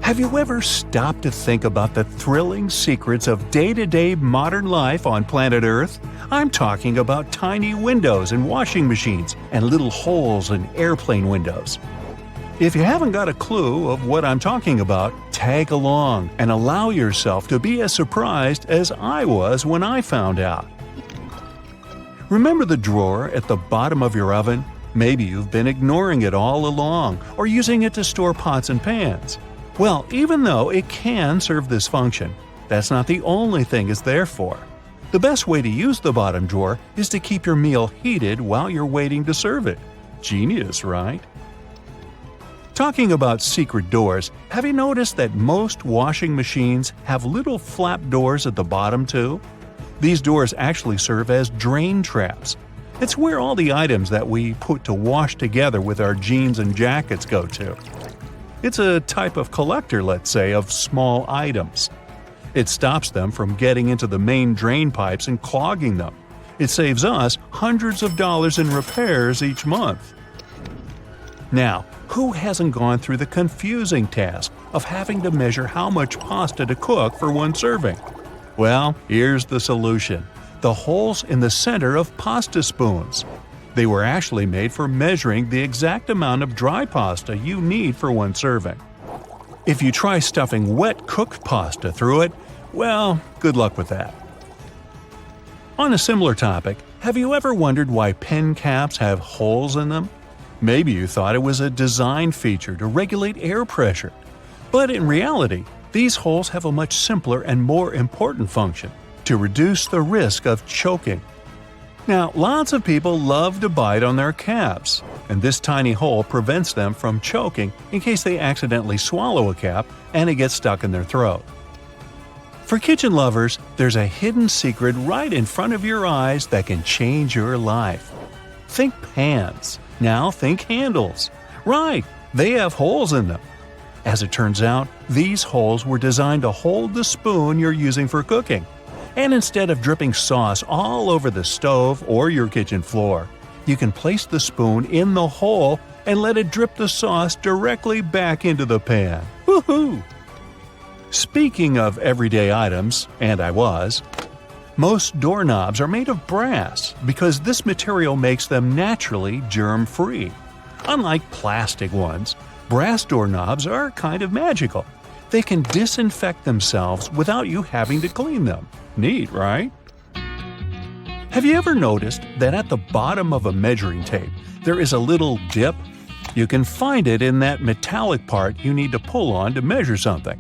Have you ever stopped to think about the thrilling secrets of day-to-day modern life on planet Earth? I'm talking about tiny windows in washing machines and little holes in airplane windows. If you haven't got a clue of what I'm talking about, tag along and allow yourself to be as surprised as I was when I found out. Remember the drawer at the bottom of your oven? Maybe you've been ignoring it all along or using it to store pots and pans. Well, even though it can serve this function, that's not the only thing it's there for. The best way to use the bottom drawer is to keep your meal heated while you're waiting to serve it. Genius, right? Talking about secret doors, have you noticed that most washing machines have little flap doors at the bottom too? These doors actually serve as drain traps. It's where all the items that we put to wash together with our jeans and jackets go to. It's a type of collector, let's say, of small items. It stops them from getting into the main drain pipes and clogging them. It saves us hundreds of dollars in repairs each month. Now, who hasn't gone through the confusing task of having to measure how much pasta to cook for one serving? Well, here's the solution: the holes in the center of pasta spoons. They were actually made for measuring the exact amount of dry pasta you need for one serving. If you try stuffing wet cooked pasta through it, well, good luck with that. On a similar topic, have you ever wondered why pen caps have holes in them? Maybe you thought it was a design feature to regulate air pressure. But in reality, these holes have a much simpler and more important function: to reduce the risk of choking. Now, lots of people love to bite on their caps, and this tiny hole prevents them from choking in case they accidentally swallow a cap and it gets stuck in their throat. For kitchen lovers, there's a hidden secret right in front of your eyes that can change your life. Think pans. Now think handles. Right, they have holes in them. As it turns out, these holes were designed to hold the spoon you're using for cooking. And instead of dripping sauce all over the stove or your kitchen floor, you can place the spoon in the hole and let it drip the sauce directly back into the pan. Woohoo! Speaking of everyday items, and most doorknobs are made of brass because this material makes them naturally germ-free. Unlike plastic ones, brass doorknobs are kind of magical. They can disinfect themselves without you having to clean them. Neat, right? Have you ever noticed that at the bottom of a measuring tape there is a little dip? You can find it in that metallic part you need to pull on to measure something.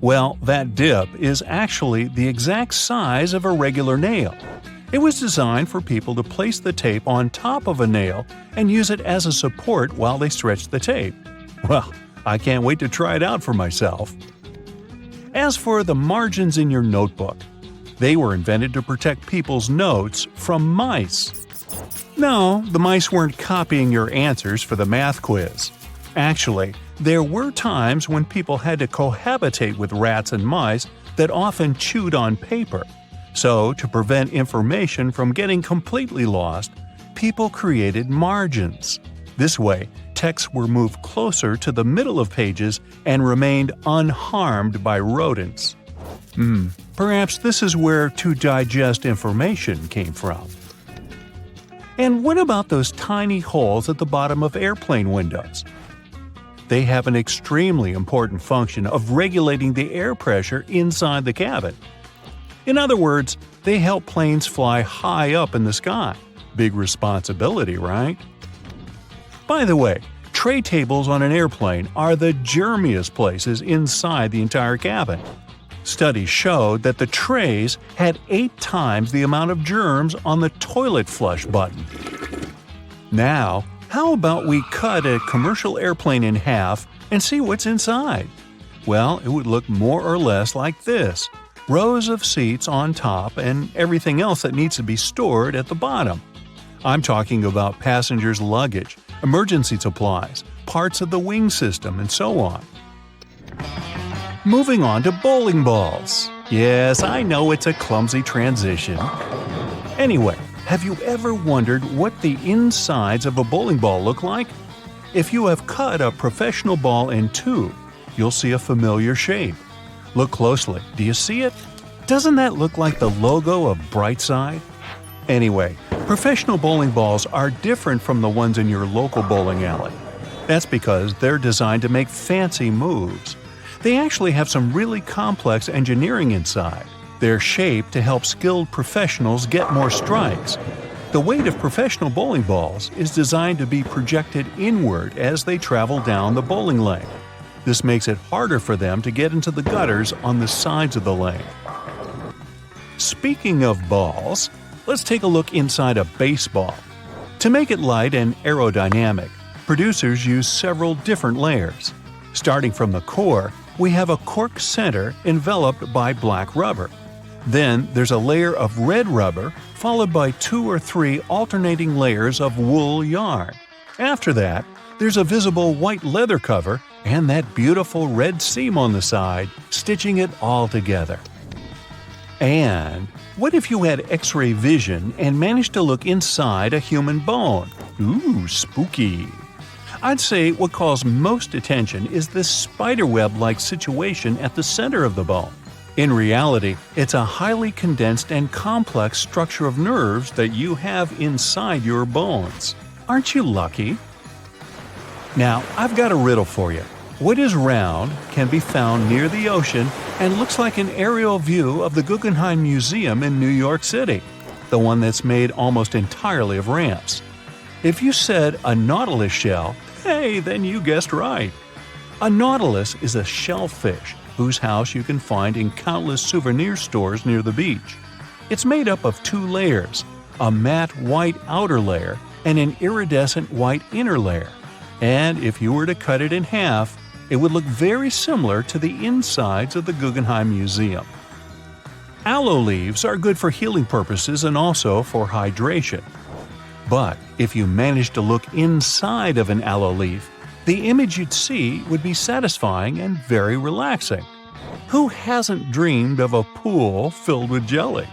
Well, that dip is actually the exact size of a regular nail. It was designed for people to place the tape on top of a nail and use it as a support while they stretch the tape. Well, I can't wait to try it out for myself. As for the margins in your notebook, they were invented to protect people's notes from mice. No, the mice weren't copying your answers for the math quiz. Actually, there were times when people had to cohabitate with rats and mice that often chewed on paper. So, to prevent information from getting completely lost, people created margins. This way, texts were moved closer to the middle of pages and remained unharmed by rodents. Perhaps this is where to digest information came from. And what about those tiny holes at the bottom of airplane windows? They have an extremely important function of regulating the air pressure inside the cabin. In other words, they help planes fly high up in the sky. Big responsibility, right? By the way, tray tables on an airplane are the germiest places inside the entire cabin. Studies showed that the trays had 8 times the amount of germs on the toilet flush button. Now, how about we cut a commercial airplane in half and see what's inside? Well, it would look more or less like this: rows of seats on top and everything else that needs to be stored at the bottom. I'm talking about passengers' luggage, emergency supplies, parts of the wing system, and so on. Moving on to bowling balls. Yes, I know it's a clumsy transition. Anyway, have you ever wondered what the insides of a bowling ball look like? If you have cut a professional ball in two, you'll see a familiar shape. Look closely. Do you see it? Doesn't that look like the logo of Brightside? Anyway, professional bowling balls are different from the ones in your local bowling alley. That's because they're designed to make fancy moves. They actually have some really complex engineering inside. They're shaped to help skilled professionals get more strikes. The weight of professional bowling balls is designed to be projected inward as they travel down the bowling lane. This makes it harder for them to get into the gutters on the sides of the lane. Speaking of balls, let's take a look inside a baseball. To make it light and aerodynamic, producers use several different layers. Starting from the core, we have a cork center enveloped by black rubber. Then there's a layer of red rubber, followed by 2 or 3 alternating layers of wool yarn. After that, there's a visible white leather cover and that beautiful red seam on the side, stitching it all together. And what if you had X-ray vision and managed to look inside a human bone? Ooh, spooky! I'd say what calls most attention is this spiderweb-like situation at the center of the bone. In reality, it's a highly condensed and complex structure of nerves that you have inside your bones. Aren't you lucky? Now, I've got a riddle for you. What is round, can be found near the ocean, and looks like an aerial view of the Guggenheim Museum in New York City, the one that's made almost entirely of ramps? If you said a nautilus shell, hey, then you guessed right. A nautilus is a shellfish whose house you can find in countless souvenir stores near the beach. It's made up of 2 layers, a matte white outer layer and an iridescent white inner layer. And if you were to cut it in half, it would look very similar to the insides of the Guggenheim Museum. Aloe leaves are good for healing purposes and also for hydration. But if you managed to look inside of an aloe leaf, the image you'd see would be satisfying and very relaxing. Who hasn't dreamed of a pool filled with jelly?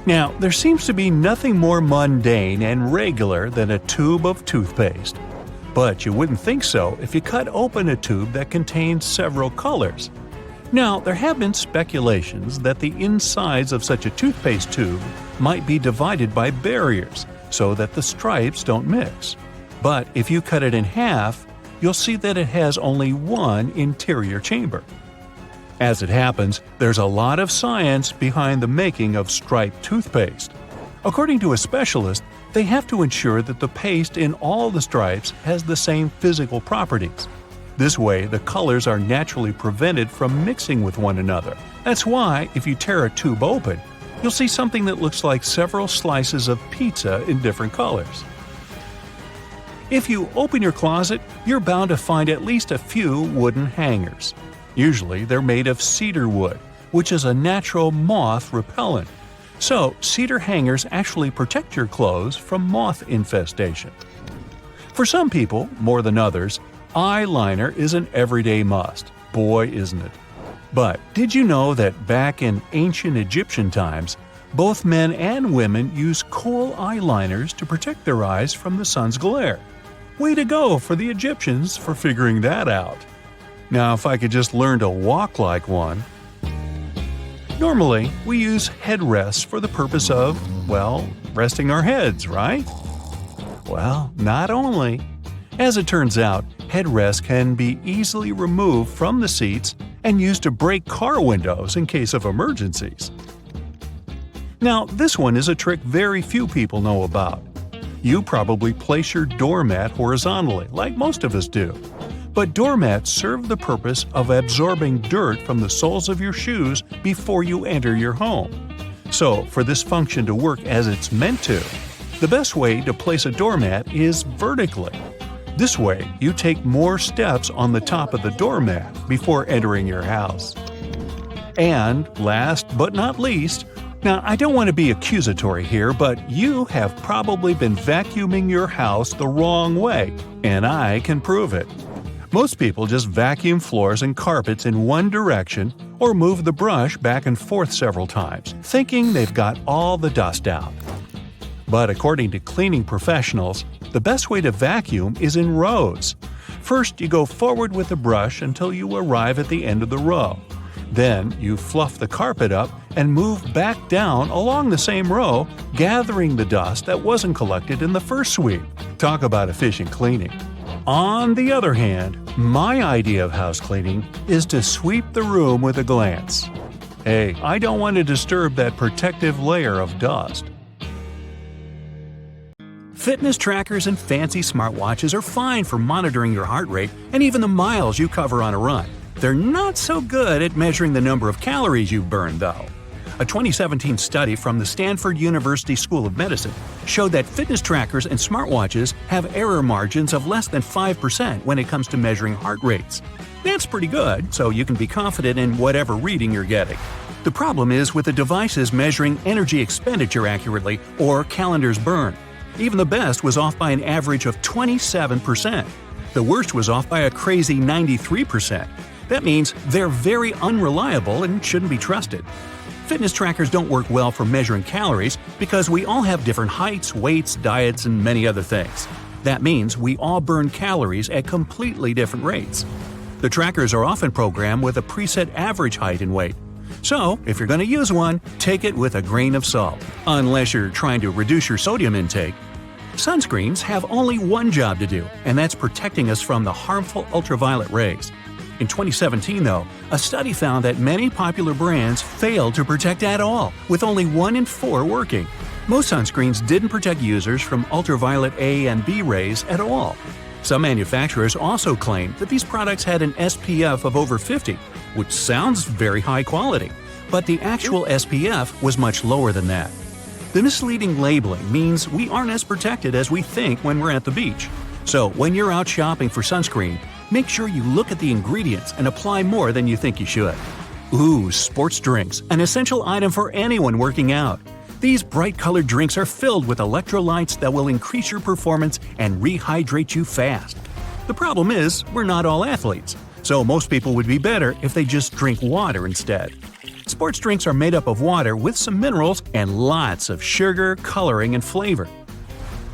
Now, there seems to be nothing more mundane and regular than a tube of toothpaste. But you wouldn't think so if you cut open a tube that contains several colors. Now, there have been speculations that the insides of such a toothpaste tube might be divided by barriers so that the stripes don't mix. But if you cut it in half, you'll see that it has only one interior chamber. As it happens, there's a lot of science behind the making of striped toothpaste. According to a specialist, they have to ensure that the paste in all the stripes has the same physical properties. This way, the colors are naturally prevented from mixing with one another. That's why, if you tear a tube open, you'll see something that looks like several slices of pizza in different colors. If you open your closet, you're bound to find at least a few wooden hangers. Usually, they're made of cedar wood, which is a natural moth repellent. So, cedar hangers actually protect your clothes from moth infestation. For some people, more than others, eyeliner is an everyday must. Boy, isn't it. But did you know that back in ancient Egyptian times, both men and women used kohl eyeliners to protect their eyes from the sun's glare? Way to go for the Egyptians for figuring that out. Now, if I could just learn to walk like one. Normally, we use headrests for the purpose of, well, resting our heads, right? Well, not only. As it turns out, headrests can be easily removed from the seats and used to break car windows in case of emergencies. Now, this one is a trick very few people know about. You probably place your doormat horizontally, like most of us do. But doormats serve the purpose of absorbing dirt from the soles of your shoes before you enter your home. So, for this function to work as it's meant to, the best way to place a doormat is vertically. This way, you take more steps on the top of the doormat before entering your house. And last but not least, now I don't want to be accusatory here, but you have probably been vacuuming your house the wrong way, and I can prove it. Most people just vacuum floors and carpets in one direction or move the brush back and forth several times, thinking they've got all the dust out. But according to cleaning professionals, the best way to vacuum is in rows. First, you go forward with the brush until you arrive at the end of the row. Then, you fluff the carpet up and move back down along the same row, gathering the dust that wasn't collected in the first sweep. Talk about efficient cleaning. On the other hand, my idea of house cleaning is to sweep the room with a glance. Hey, I don't want to disturb that protective layer of dust. Fitness trackers and fancy smartwatches are fine for monitoring your heart rate and even the miles you cover on a run. They're not so good at measuring the number of calories you've burned, though. A 2017 study from the Stanford University School of Medicine showed that fitness trackers and smartwatches have error margins of less than 5% when it comes to measuring heart rates. That's pretty good, so you can be confident in whatever reading you're getting. The problem is with the devices measuring energy expenditure accurately or calendars burned. Even the best was off by an average of 27%. The worst was off by a crazy 93%. That means they're very unreliable and shouldn't be trusted. Fitness trackers don't work well for measuring calories because we all have different heights, weights, diets, and many other things. That means we all burn calories at completely different rates. The trackers are often programmed with a preset average height and weight. So, if you're going to use one, take it with a grain of salt, unless you're trying to reduce your sodium intake. Sunscreens have only one job to do, and that's protecting us from the harmful ultraviolet rays. In 2017, though, a study found that many popular brands failed to protect at all, with only 1 in 4 working. Most sunscreens didn't protect users from ultraviolet A and B rays at all. Some manufacturers also claimed that these products had an SPF of over 50, which sounds very high quality, but the actual SPF was much lower than that. The misleading labeling means we aren't as protected as we think when we're at the beach. So when you're out shopping for sunscreen, make sure you look at the ingredients and apply more than you think you should. Ooh, sports drinks, an essential item for anyone working out. These bright-colored drinks are filled with electrolytes that will increase your performance and rehydrate you fast. The problem is, we're not all athletes, so most people would be better if they just drink water instead. Sports drinks are made up of water with some minerals and lots of sugar, coloring, and flavor.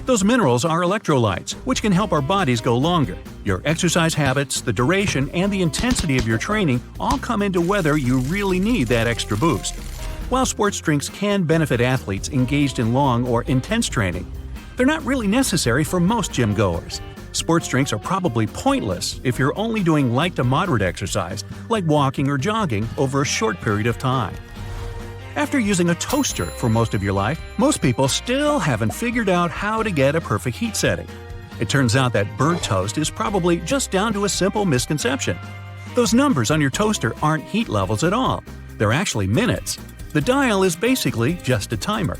Those minerals are electrolytes, which can help our bodies go longer. Your exercise habits, the duration, and the intensity of your training all come into whether you really need that extra boost. While sports drinks can benefit athletes engaged in long or intense training, they're not really necessary for most gym goers. Sports drinks are probably pointless if you're only doing light to moderate exercise, like walking or jogging, over a short period of time. After using a toaster for most of your life, most people still haven't figured out how to get a perfect heat setting. It turns out that burnt toast is probably just down to a simple misconception. Those numbers on your toaster aren't heat levels at all. They're actually minutes. The dial is basically just a timer.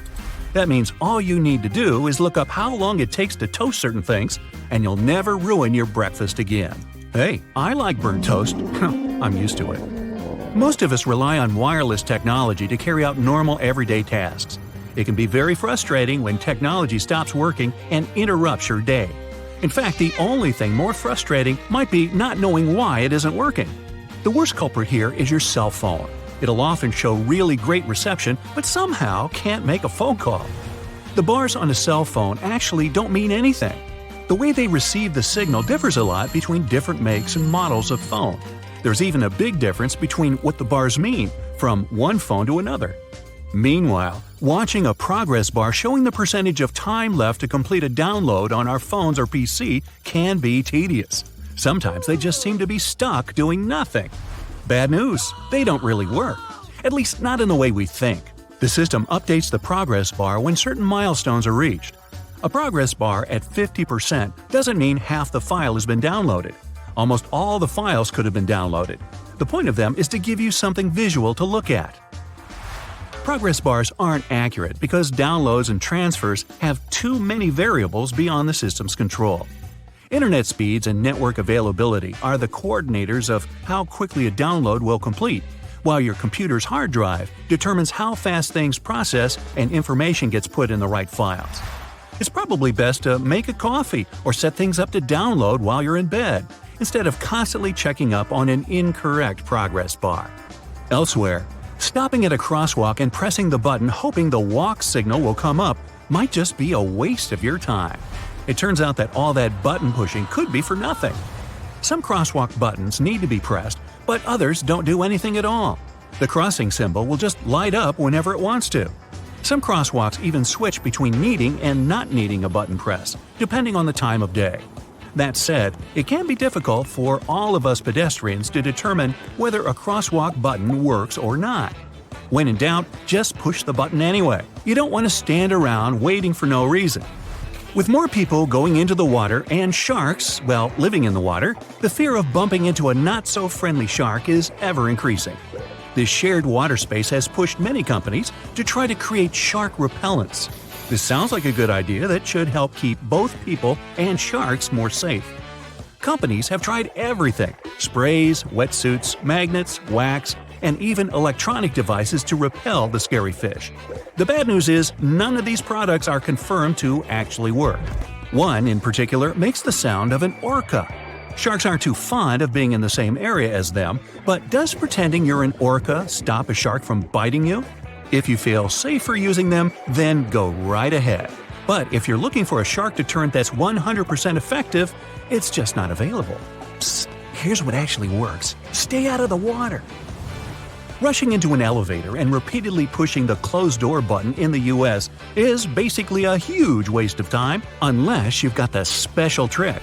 That means all you need to do is look up how long it takes to toast certain things, and you'll never ruin your breakfast again. Hey, I like burnt toast. I'm used to it. Most of us rely on wireless technology to carry out normal everyday tasks. It can be very frustrating when technology stops working and interrupts your day. In fact, the only thing more frustrating might be not knowing why it isn't working. The worst culprit here is your cell phone. It'll often show really great reception, but somehow can't make a phone call. The bars on a cell phone actually don't mean anything. The way they receive the signal differs a lot between different makes and models of phone. There's even a big difference between what the bars mean from one phone to another. Meanwhile, watching a progress bar showing the percentage of time left to complete a download on our phones or PC can be tedious. Sometimes they just seem to be stuck doing nothing. Bad news, they don't really work. At least not in the way we think. The system updates the progress bar when certain milestones are reached. A progress bar at 50% doesn't mean half the file has been downloaded. Almost all the files could have been downloaded. The point of them is to give you something visual to look at. Progress bars aren't accurate because downloads and transfers have too many variables beyond the system's control. Internet speeds and network availability are the coordinators of how quickly a download will complete, while your computer's hard drive determines how fast things process and information gets put in the right files. It's probably best to make a coffee or set things up to download while you're in bed, instead of constantly checking up on an incorrect progress bar. Elsewhere, stopping at a crosswalk and pressing the button hoping the walk signal will come up might just be a waste of your time. It turns out that all that button pushing could be for nothing. Some crosswalk buttons need to be pressed, but others don't do anything at all. The crossing symbol will just light up whenever it wants to. Some crosswalks even switch between needing and not needing a button press, depending on the time of day. That said, it can be difficult for all of us pedestrians to determine whether a crosswalk button works or not. When in doubt, just push the button anyway. You don't want to stand around waiting for no reason. With more people going into the water and sharks, well, living in the water, the fear of bumping into a not-so-friendly shark is ever increasing. This shared water space has pushed many companies to try to create shark repellents. This sounds like a good idea that should help keep both people and sharks more safe. Companies have tried everything – sprays, wetsuits, magnets, wax, and even electronic devices to repel the scary fish. The bad news is none of these products are confirmed to actually work. One, in particular, makes the sound of an orca. Sharks aren't too fond of being in the same area as them, but does pretending you're an orca stop a shark from biting you? If you feel safer using them, then go right ahead. But if you're looking for a shark deterrent that's 100% effective, it's just not available. Psst, here's what actually works. Stay out of the water. Rushing into an elevator and repeatedly pushing the closed door button in the US is basically a huge waste of time unless you've got the special trick.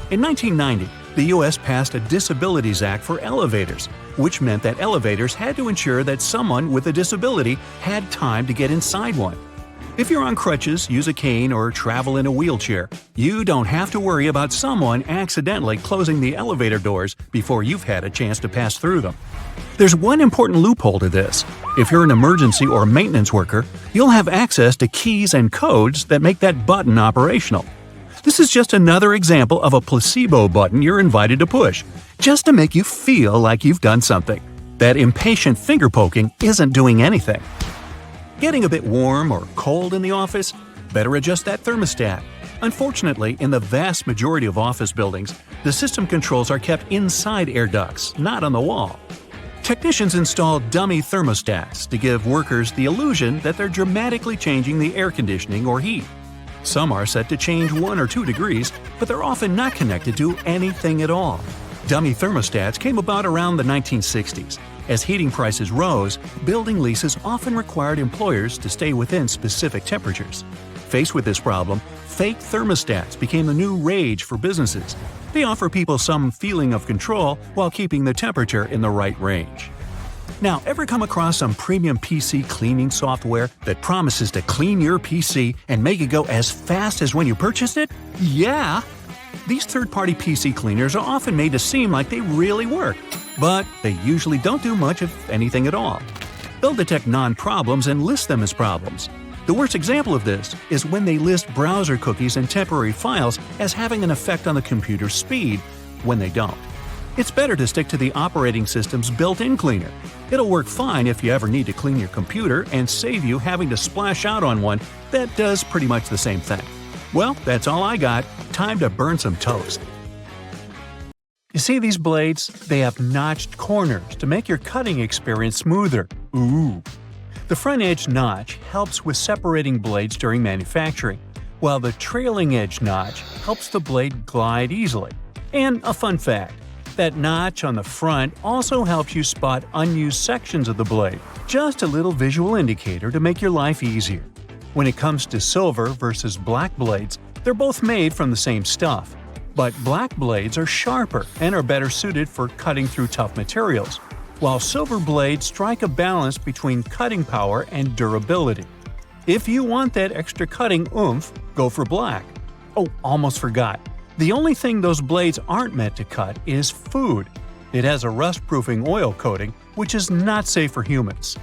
In 1990, the US passed a Disabilities Act for elevators, which meant that elevators had to ensure that someone with a disability had time to get inside one. If you're on crutches, use a cane, or travel in a wheelchair, you don't have to worry about someone accidentally closing the elevator doors before you've had a chance to pass through them. There's one important loophole to this. If you're an emergency or maintenance worker, you'll have access to keys and codes that make that button operational. This is just another example of a placebo button you're invited to push, just to make you feel like you've done something. That impatient finger poking isn't doing anything. Getting a bit warm or cold in the office? Better adjust that thermostat. Unfortunately, in the vast majority of office buildings, the system controls are kept inside air ducts, not on the wall. Technicians install dummy thermostats to give workers the illusion that they're dramatically changing the air conditioning or heat. Some are set to change 1 or 2 degrees, but they're often not connected to anything at all. Dummy thermostats came about around the 1960s. As heating prices rose, building leases often required employers to stay within specific temperatures. Faced with this problem, fake thermostats became the new rage for businesses. They offer people some feeling of control while keeping the temperature in the right range. Now, ever come across some premium PC cleaning software that promises to clean your PC and make it go as fast as when you purchased it? Yeah! These third-party PC cleaners are often made to seem like they really work, but they usually don't do much of anything at all. They'll detect non-problems and list them as problems. The worst example of this is when they list browser cookies and temporary files as having an effect on the computer's speed, when they don't. It's better to stick to the operating system's built-in cleaner. It'll work fine if you ever need to clean your computer and save you having to splash out on one that does pretty much the same thing. Well, that's all I got. Time to burn some toast. You see these blades? They have notched corners to make your cutting experience smoother. Ooh! The front edge notch helps with separating blades during manufacturing, while the trailing edge notch helps the blade glide easily. And a fun fact, that notch on the front also helps you spot unused sections of the blade, just a little visual indicator to make your life easier. When it comes to silver versus black blades, they're both made from the same stuff. But black blades are sharper and are better suited for cutting through tough materials, while silver blades strike a balance between cutting power and durability. If you want that extra cutting oomph, go for black. Oh, almost forgot. The only thing those blades aren't meant to cut is food. It has a rust-proofing oil coating, which is not safe for humans.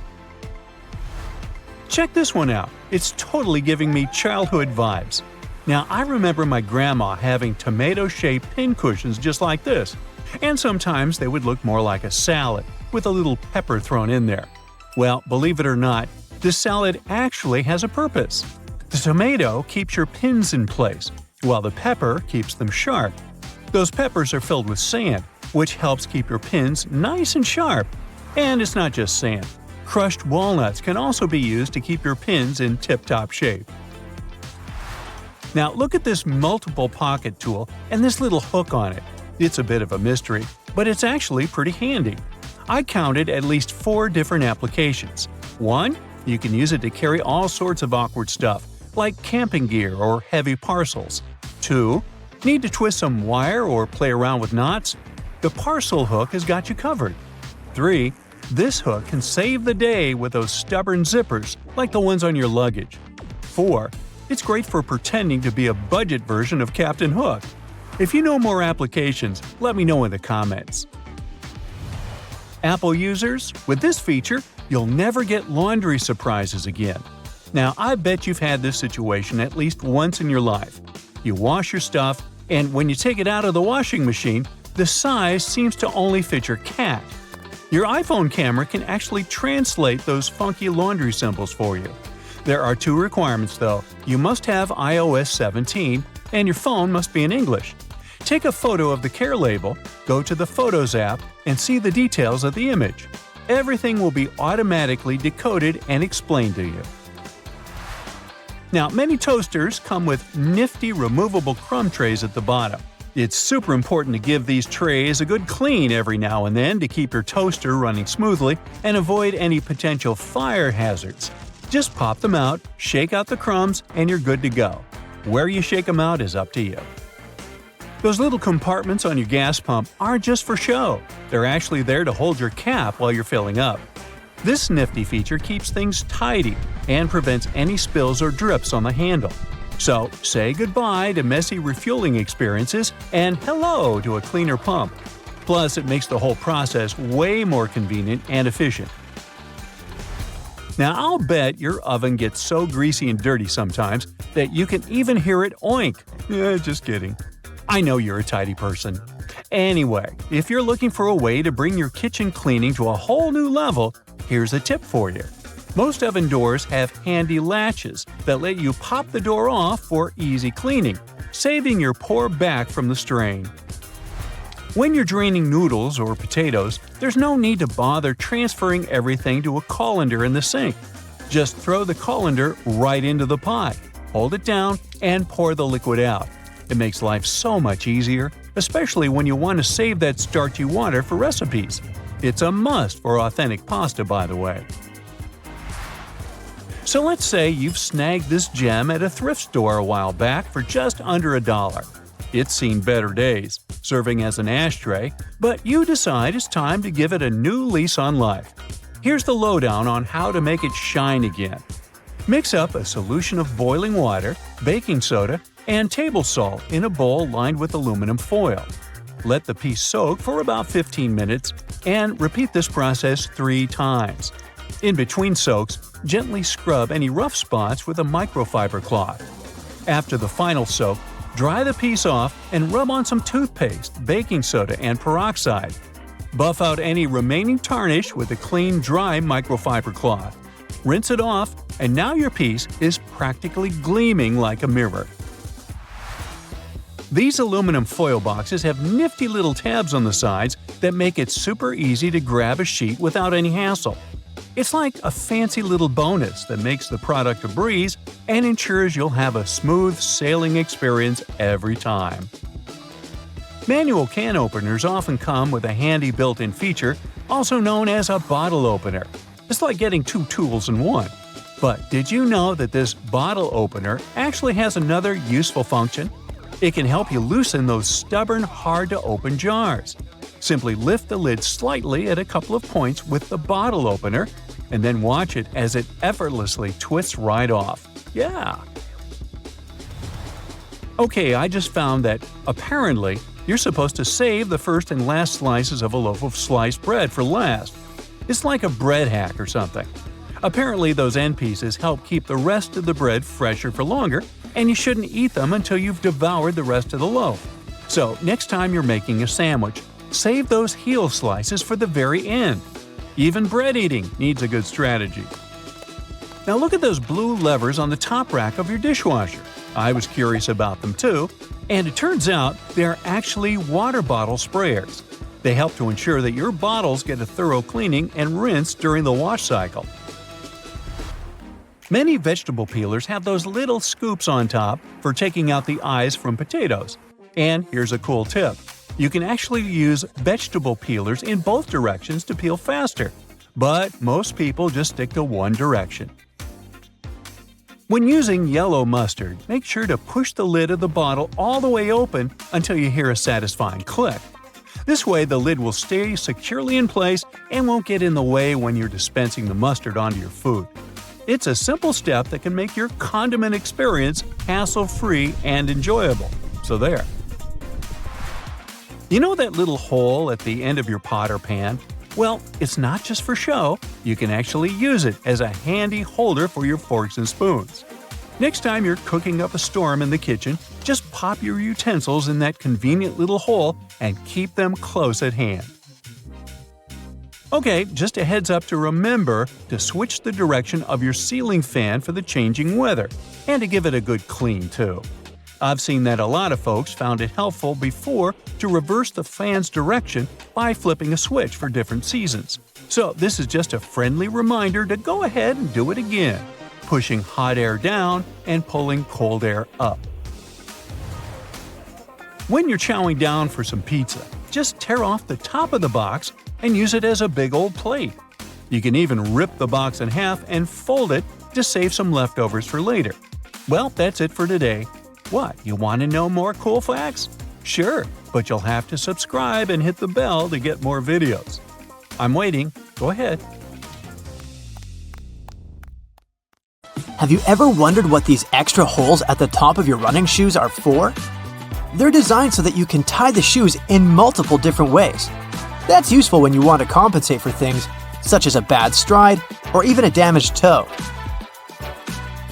Check this one out. It's totally giving me childhood vibes. Now, I remember my grandma having tomato-shaped pincushions just like this, and sometimes they would look more like a salad, with a little pepper thrown in there. Well, believe it or not, this salad actually has a purpose. The tomato keeps your pins in place, while the pepper keeps them sharp. Those peppers are filled with sand, which helps keep your pins nice and sharp. And it's not just sand. Crushed walnuts can also be used to keep your pins in tip-top shape. Now look at this multiple pocket tool and this little hook on it. It's a bit of a mystery, but it's actually pretty handy. I counted at least 4 different applications. 1. You can use it to carry all sorts of awkward stuff, like camping gear or heavy parcels. 2. Need to twist some wire or play around with knots? The parcel hook has got you covered. 3. This hook can save the day with those stubborn zippers, like the ones on your luggage. 4. It's great for pretending to be a budget version of Captain Hook. If you know more applications, let me know in the comments. Apple users, with this feature, you'll never get laundry surprises again. Now, I bet you've had this situation at least once in your life. You wash your stuff, and when you take it out of the washing machine, the size seems to only fit your cat. Your iPhone camera can actually translate those funky laundry symbols for you. There are 2 requirements though. You must have iOS 17, and your phone must be in English. Take a photo of the care label, go to the Photos app, and see the details of the image. Everything will be automatically decoded and explained to you. Now, many toasters come with nifty removable crumb trays at the bottom. It's super important to give these trays a good clean every now and then to keep your toaster running smoothly and avoid any potential fire hazards. Just pop them out, shake out the crumbs, and you're good to go. Where you shake them out is up to you. Those little compartments on your gas pump aren't just for show. They're actually there to hold your cap while you're filling up. This nifty feature keeps things tidy and prevents any spills or drips on the handle. So, say goodbye to messy refueling experiences and hello to a cleaner pump. Plus, it makes the whole process way more convenient and efficient. Now, I'll bet your oven gets so greasy and dirty sometimes that you can even hear it oink. Just kidding. I know you're a tidy person. Anyway, if you're looking for a way to bring your kitchen cleaning to a whole new level, here's a tip for you. Most oven doors have handy latches that let you pop the door off for easy cleaning, saving your poor back from the strain. When you're draining noodles or potatoes, there's no need to bother transferring everything to a colander in the sink. Just throw the colander right into the pot, hold it down, and pour the liquid out. It makes life so much easier, especially when you want to save that starchy water for recipes. It's a must for authentic pasta, by the way. So let's say you've snagged this gem at a thrift store a while back for just under $1. It's seen better days, serving as an ashtray, but you decide it's time to give it a new lease on life. Here's the lowdown on how to make it shine again. Mix up a solution of boiling water, baking soda, and table salt in a bowl lined with aluminum foil. Let the piece soak for about 15 minutes and repeat this process 3 times. In between soaks, gently scrub any rough spots with a microfiber cloth. After the final soak, dry the piece off and rub on some toothpaste, baking soda, and peroxide. Buff out any remaining tarnish with a clean, dry microfiber cloth. Rinse it off, and now your piece is practically gleaming like a mirror. These aluminum foil boxes have nifty little tabs on the sides that make it super easy to grab a sheet without any hassle. It's like a fancy little bonus that makes the product a breeze and ensures you'll have a smooth sailing experience every time. Manual can openers often come with a handy built-in feature, also known as a bottle opener. It's like getting 2 tools in one. But did you know that this bottle opener actually has another useful function? It can help you loosen those stubborn, hard-to-open jars. Simply lift the lid slightly at a couple of points with the bottle opener, and then watch it as it effortlessly twists right off. Yeah! Okay, I just found that, apparently, you're supposed to save the first and last slices of a loaf of sliced bread for last. It's like a bread hack or something. Apparently, those end pieces help keep the rest of the bread fresher for longer, and you shouldn't eat them until you've devoured the rest of the loaf. So, next time you're making a sandwich, save those heel slices for the very end. Even bread eating needs a good strategy. Now look at those blue levers on the top rack of your dishwasher. I was curious about them too, and it turns out they're actually water bottle sprayers. They help to ensure that your bottles get a thorough cleaning and rinse during the wash cycle. Many vegetable peelers have those little scoops on top for taking out the eyes from potatoes. And here's a cool tip. You can actually use vegetable peelers in both directions to peel faster, but most people just stick to one direction. When using yellow mustard, make sure to push the lid of the bottle all the way open until you hear a satisfying click. This way the lid will stay securely in place and won't get in the way when you're dispensing the mustard onto your food. It's a simple step that can make your condiment experience hassle-free and enjoyable. So there. You know that little hole at the end of your pot or pan? Well, it's not just for show. You can actually use it as a handy holder for your forks and spoons. Next time you're cooking up a storm in the kitchen, just pop your utensils in that convenient little hole and keep them close at hand. Okay, just a heads up to remember to switch the direction of your ceiling fan for the changing weather, and to give it a good clean too. I've seen that a lot of folks found it helpful before to reverse the fan's direction by flipping a switch for different seasons. So this is just a friendly reminder to go ahead and do it again, pushing hot air down and pulling cold air up. When you're chowing down for some pizza, just tear off the top of the box and use it as a big old plate. You can even rip the box in half and fold it to save some leftovers for later. Well, that's it for today. What, you want to know more cool facts? Sure, but you'll have to subscribe and hit the bell to get more videos. I'm waiting. Go ahead. Have you ever wondered what these extra holes at the top of your running shoes are for? They're designed so that you can tie the shoes in multiple different ways. That's useful when you want to compensate for things such as a bad stride or even a damaged toe.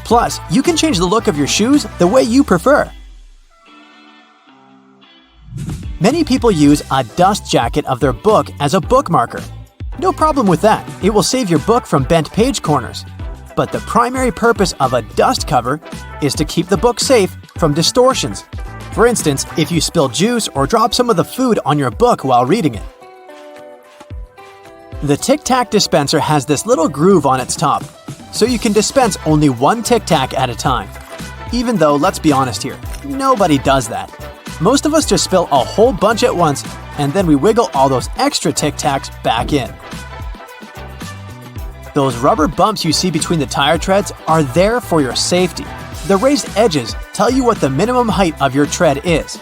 Plus, you can change the look of your shoes the way you prefer. Many people use a dust jacket of their book as a bookmarker. No problem with that, it will save your book from bent page corners. But the primary purpose of a dust cover is to keep the book safe from distortions. For instance, if you spill juice or drop some of the food on your book while reading it. The Tic Tac dispenser has this little groove on its top, so you can dispense only one Tic Tac at a time. Even though, let's be honest here, nobody does that. Most of us just spill a whole bunch at once, and then we wiggle all those extra Tic Tacs back in. Those rubber bumps you see between the tire treads are there for your safety. The raised edges tell you what the minimum height of your tread is.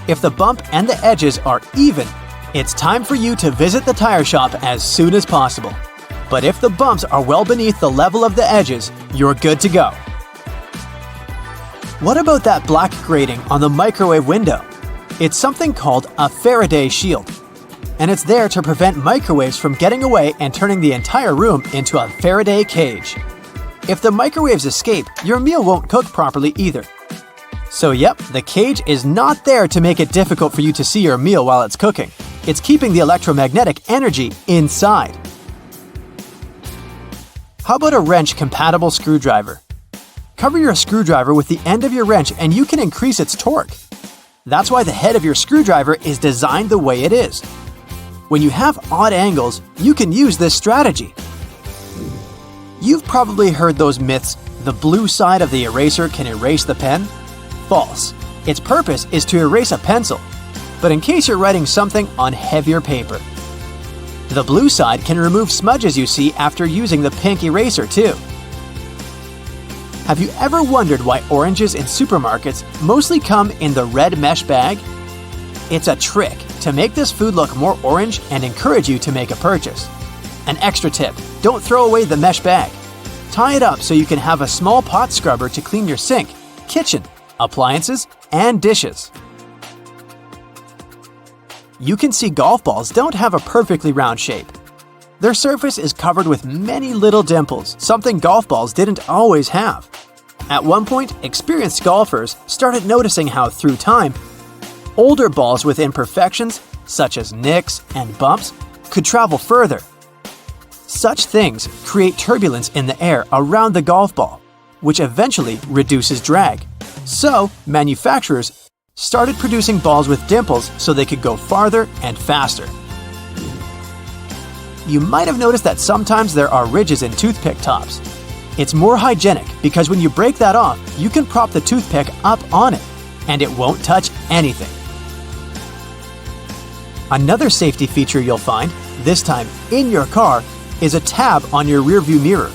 If the bump and the edges are even, it's time for you to visit the tire shop as soon as possible. But if the bumps are well beneath the level of the edges, you're good to go. What about that black grating on the microwave window? It's something called a Faraday shield, and it's there to prevent microwaves from getting away and turning the entire room into a Faraday cage. If the microwaves escape, your meal won't cook properly either. So yep, the cage is not there to make it difficult for you to see your meal while it's cooking. It's keeping the electromagnetic energy inside. How about a wrench-compatible screwdriver? Cover your screwdriver with the end of your wrench and you can increase its torque. That's why the head of your screwdriver is designed the way it is. When you have odd angles, you can use this strategy. You've probably heard those myths, the blue side of the eraser can erase the pen? False. Its purpose is to erase a pencil, but in case you're writing something on heavier paper. The blue side can remove smudges you see after using the pink eraser too. Have you ever wondered why oranges in supermarkets mostly come in the red mesh bag? It's a trick to make this food look more orange and encourage you to make a purchase. An extra tip, don't throw away the mesh bag. Tie it up so you can have a small pot scrubber to clean your sink, kitchen, appliances, and dishes. You can see golf balls don't have a perfectly round shape. Their surface is covered with many little dimples, something golf balls didn't always have. At one point, experienced golfers started noticing how, through time, older balls with imperfections, such as nicks and bumps, could travel further. Such things create turbulence in the air around the golf ball, which eventually reduces drag. So, manufacturers started producing balls with dimples so they could go farther and faster. You might have noticed that sometimes there are ridges in toothpick tops. It's more hygienic because when you break that off, you can prop the toothpick up on it, and it won't touch anything. Another safety feature you'll find, this time in your car, is a tab on your rearview mirror.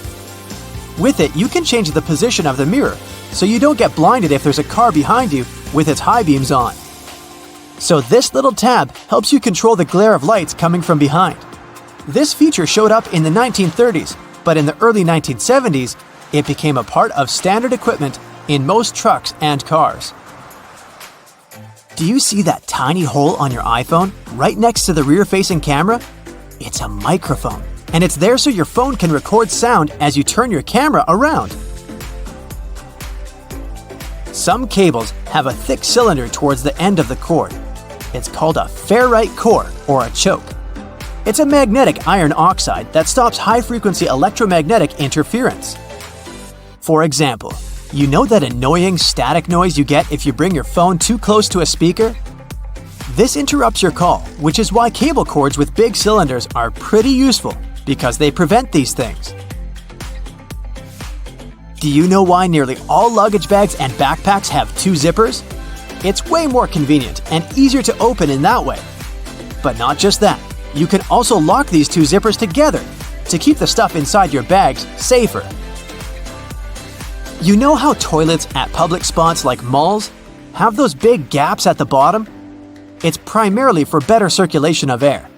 With it, you can change the position of the mirror, so you don't get blinded if there's a car behind you with its high beams on. So this little tab helps you control the glare of lights coming from behind. This feature showed up in the 1930s, but in the early 1970s, it became a part of standard equipment in most trucks and cars. Do you see that tiny hole on your iPhone right next to the rear-facing camera? It's a microphone, and it's there so your phone can record sound as you turn your camera around. Some cables have a thick cylinder towards the end of the cord. It's called a ferrite core or a choke. It's a magnetic iron oxide that stops high-frequency electromagnetic interference. For example, you know that annoying static noise you get if you bring your phone too close to a speaker? This interrupts your call, which is why cable cords with big cylinders are pretty useful because they prevent these things. Do you know why nearly all luggage bags and backpacks have two zippers? It's way more convenient and easier to open in that way. But not just that, you can also lock these two zippers together to keep the stuff inside your bags safer. You know how toilets at public spots like malls have those big gaps at the bottom? It's primarily for better circulation of air.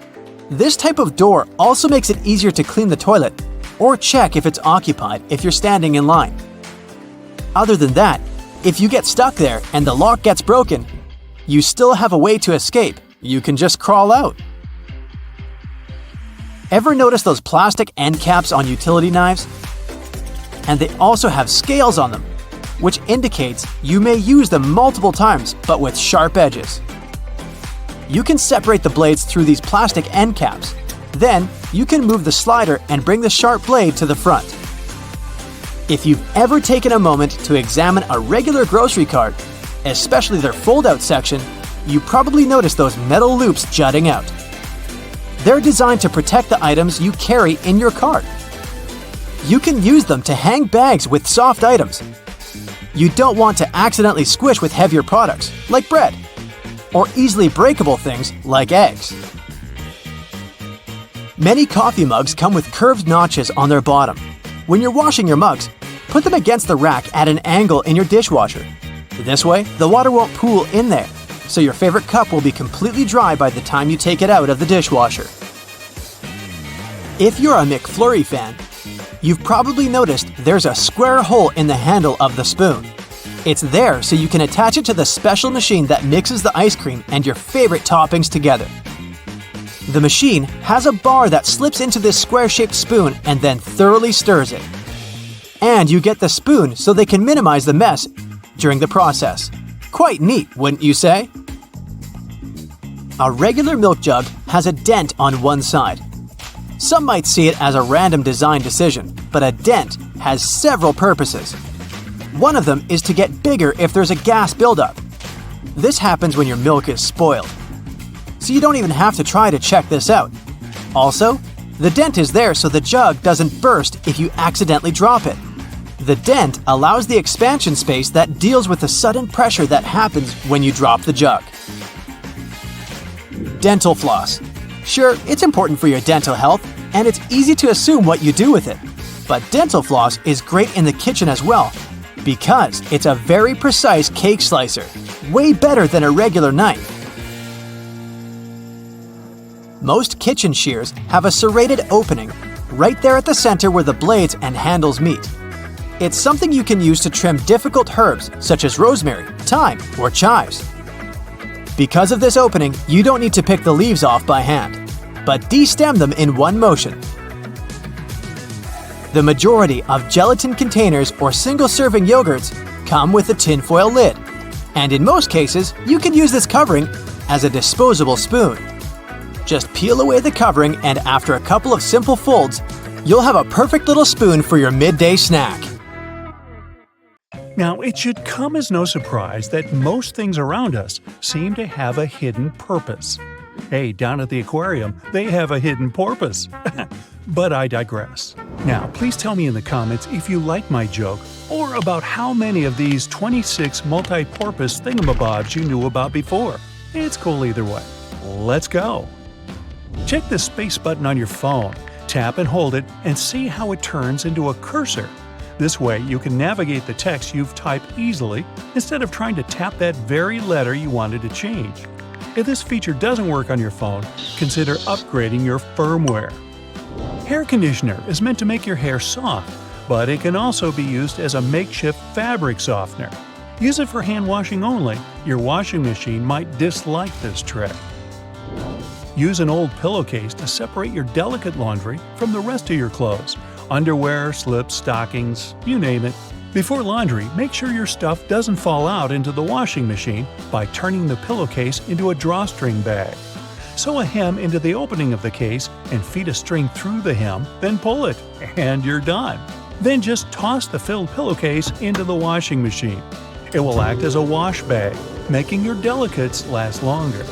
This type of door also makes it easier to clean the toilet or check if it's occupied if you're standing in line. Other than that, if you get stuck there and the lock gets broken, you still have a way to escape. You can just crawl out. Ever notice those plastic end caps on utility knives? And they also have scales on them, which indicates you may use them multiple times but with sharp edges. You can separate the blades through these plastic end caps. Then, you can move the slider and bring the sharp blade to the front. If you've ever taken a moment to examine a regular grocery cart, especially their fold-out section, you probably noticed those metal loops jutting out. They're designed to protect the items you carry in your cart. You can use them to hang bags with soft items. You don't want to accidentally squish with heavier products, like bread, or easily breakable things like eggs. Many coffee mugs come with curved notches on their bottom. When you're washing your mugs, put them against the rack at an angle in your dishwasher. This way, the water won't pool in there, so your favorite cup will be completely dry by the time you take it out of the dishwasher. If you're a McFlurry fan, you've probably noticed there's a square hole in the handle of the spoon. It's there so you can attach it to the special machine that mixes the ice cream and your favorite toppings together. The machine has a bar that slips into this square-shaped spoon and then thoroughly stirs it. And you get the spoon so they can minimize the mess during the process. Quite neat, wouldn't you say? A regular milk jug has a dent on one side. Some might see it as a random design decision, but a dent has several purposes. One of them is to get bigger if there's a gas buildup. This happens when your milk is spoiled. So you don't even have to try to check this out. Also, the dent is there so the jug doesn't burst if you accidentally drop it. The dent allows the expansion space that deals with the sudden pressure that happens when you drop the jug. Dental floss. Sure, it's important for your dental health, and it's easy to assume what you do with it. But dental floss is great in the kitchen as well, because it's a very precise cake slicer, way better than a regular knife. Most kitchen shears have a serrated opening right there at the center where the blades and handles meet. It's something you can use to trim difficult herbs such as rosemary, thyme, or chives. Because of this opening, you don't need to pick the leaves off by hand, but de-stem them in one motion. The majority of gelatin containers or single-serving yogurts come with a tinfoil lid, and in most cases, you can use this covering as a disposable spoon. Just peel away the covering, and after a couple of simple folds, you'll have a perfect little spoon for your midday snack. Now, it should come as no surprise that most things around us seem to have a hidden purpose. Hey, down at the aquarium, they have a hidden porpoise. But I digress. Now, please tell me in the comments if you like my joke or about how many of these 26 multi-porpoise thingamabobs you knew about before. It's cool either way. Let's go! Check the space button on your phone, tap and hold it, and see how it turns into a cursor. This way, you can navigate the text you've typed easily instead of trying to tap that very letter you wanted to change. If this feature doesn't work on your phone, consider upgrading your firmware. Hair conditioner is meant to make your hair soft, but it can also be used as a makeshift fabric softener. Use it for hand washing only. Your washing machine might dislike this trick. Use an old pillowcase to separate your delicate laundry from the rest of your clothes. Underwear, slips, stockings, you name it. Before laundry, make sure your stuff doesn't fall out into the washing machine by turning the pillowcase into a drawstring bag. Sew a hem into the opening of the case and feed a string through the hem, then pull it, and you're done. Then just toss the filled pillowcase into the washing machine. It will act as a wash bag, making your delicates last longer.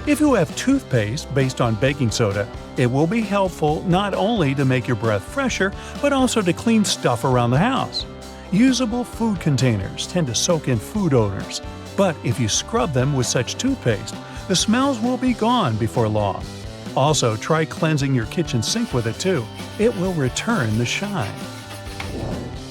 If you have toothpaste based on baking soda, it will be helpful not only to make your breath fresher, but also to clean stuff around the house. Usable food containers tend to soak in food odors, but if you scrub them with such toothpaste, the smells will be gone before long. Also, try cleansing your kitchen sink with it too. It will return the shine.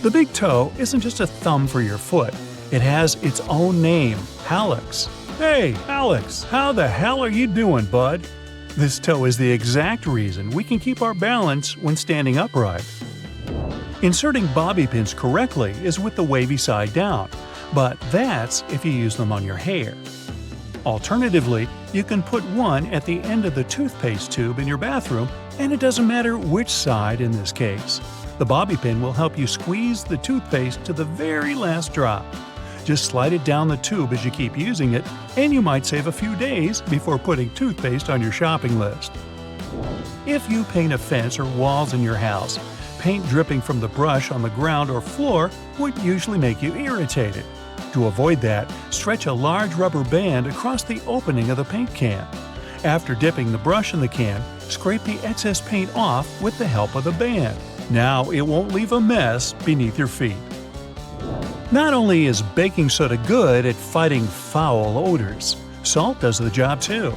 The big toe isn't just a thumb for your foot. It has its own name, hallux. Hey, Alex, how the hell are you doing, bud? This toe is the exact reason we can keep our balance when standing upright. Inserting bobby pins correctly is with the wavy side down, but that's if you use them on your hair. Alternatively, you can put one at the end of the toothpaste tube in your bathroom, and it doesn't matter which side in this case. The bobby pin will help you squeeze the toothpaste to the very last drop. Just slide it down the tube as you keep using it, and you might save a few days before putting toothpaste on your shopping list. If you paint a fence or walls in your house, paint dripping from the brush on the ground or floor would usually make you irritated. To avoid that, stretch a large rubber band across the opening of the paint can. After dipping the brush in the can, scrape the excess paint off with the help of the band. Now it won't leave a mess beneath your feet. Not only is baking soda good at fighting foul odors, salt does the job too.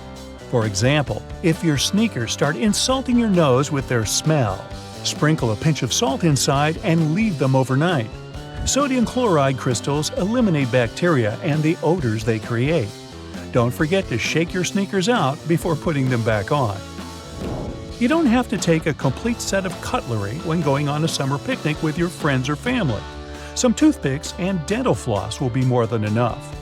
For example, if your sneakers start insulting your nose with their smell, sprinkle a pinch of salt inside and leave them overnight. Sodium chloride crystals eliminate bacteria and the odors they create. Don't forget to shake your sneakers out before putting them back on. You don't have to take a complete set of cutlery when going on a summer picnic with your friends or family. Some toothpicks and dental floss will be more than enough.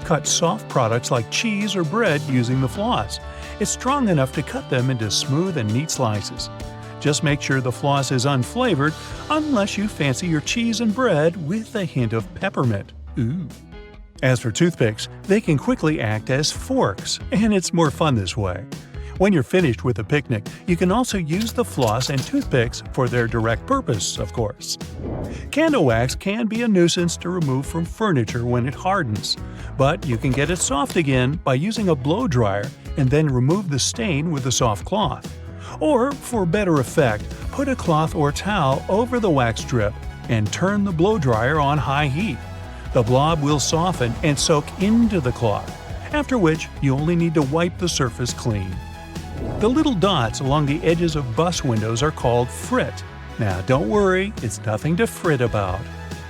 Cut soft products like cheese or bread using the floss. It's strong enough to cut them into smooth and neat slices. Just make sure the floss is unflavored unless you fancy your cheese and bread with a hint of peppermint. Ooh. As for toothpicks, they can quickly act as forks, and it's more fun this way. When you're finished with a picnic, you can also use the floss and toothpicks for their direct purpose, of course. Candle wax can be a nuisance to remove from furniture when it hardens, but you can get it soft again by using a blow dryer and then remove the stain with a soft cloth. Or, for better effect, put a cloth or towel over the wax strip and turn the blow dryer on high heat. The blob will soften and soak into the cloth, after which you only need to wipe the surface clean. The little dots along the edges of bus windows are called frit. Now don't worry, it's nothing to fret about.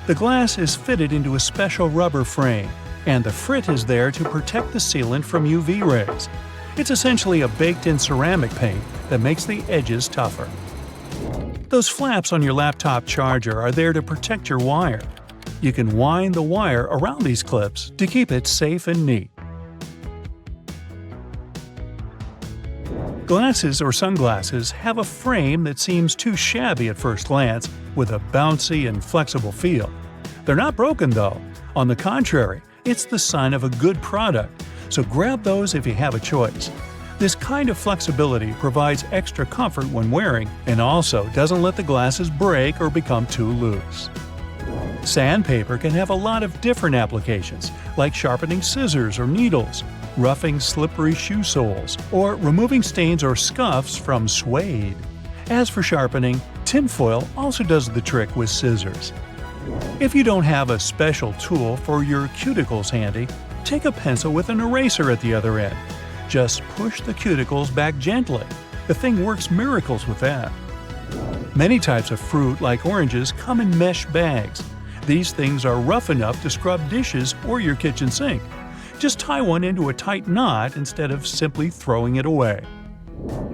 The glass is fitted into a special rubber frame, and the frit is there to protect the sealant from UV rays. It's essentially a baked-in ceramic paint that makes the edges tougher. Those flaps on your laptop charger are there to protect your wire. You can wind the wire around these clips to keep it safe and neat. Glasses or sunglasses have a frame that seems too shabby at first glance, with a bouncy and flexible feel. They're not broken though. On the contrary, it's the sign of a good product, so grab those if you have a choice. This kind of flexibility provides extra comfort when wearing and also doesn't let the glasses break or become too loose. Sandpaper can have a lot of different applications, like sharpening scissors or needles, roughing slippery shoe soles, or removing stains or scuffs from suede. As for sharpening, tinfoil also does the trick with scissors. If you don't have a special tool for your cuticles handy, take a pencil with an eraser at the other end. Just push the cuticles back gently. The thing works miracles with that. Many types of fruit, like oranges, come in mesh bags. These things are rough enough to scrub dishes or your kitchen sink. Just tie one into a tight knot instead of simply throwing it away.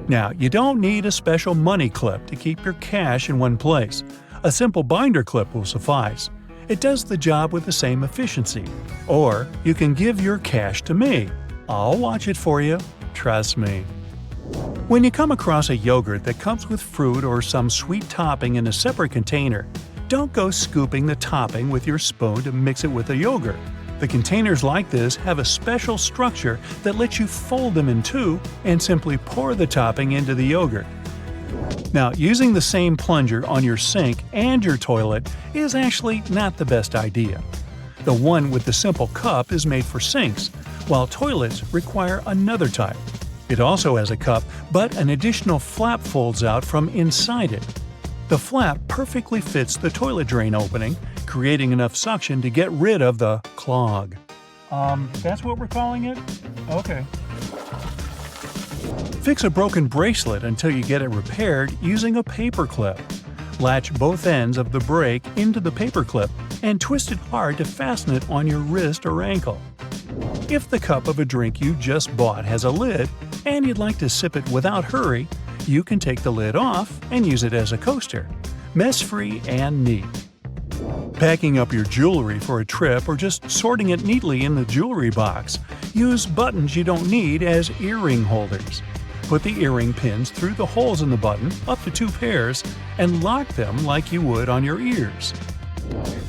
Now, you don't need a special money clip to keep your cash in one place. A simple binder clip will suffice. It does the job with the same efficiency. Or you can give your cash to me. I'll watch it for you. Trust me. When you come across a yogurt that comes with fruit or some sweet topping in a separate container, don't go scooping the topping with your spoon to mix it with the yogurt. The containers like this have a special structure that lets you fold them in two and simply pour the topping into the yogurt. Now, using the same plunger on your sink and your toilet is actually not the best idea. The one with the simple cup is made for sinks, while toilets require another type. It also has a cup, but an additional flap folds out from inside it. The flap perfectly fits the toilet drain opening, creating enough suction to get rid of the clog. That's what we're calling it? Okay. Fix a broken bracelet until you get it repaired using a paper clip. Latch both ends of the brake into the paper clip and twist it hard to fasten it on your wrist or ankle. If the cup of a drink you just bought has a lid and you'd like to sip it without hurry, you can take the lid off and use it as a coaster. Mess-free and neat. Packing up your jewelry for a trip or just sorting it neatly in the jewelry box, use buttons you don't need as earring holders. Put the earring pins through the holes in the button, up to 2 pairs, and lock them like you would on your ears.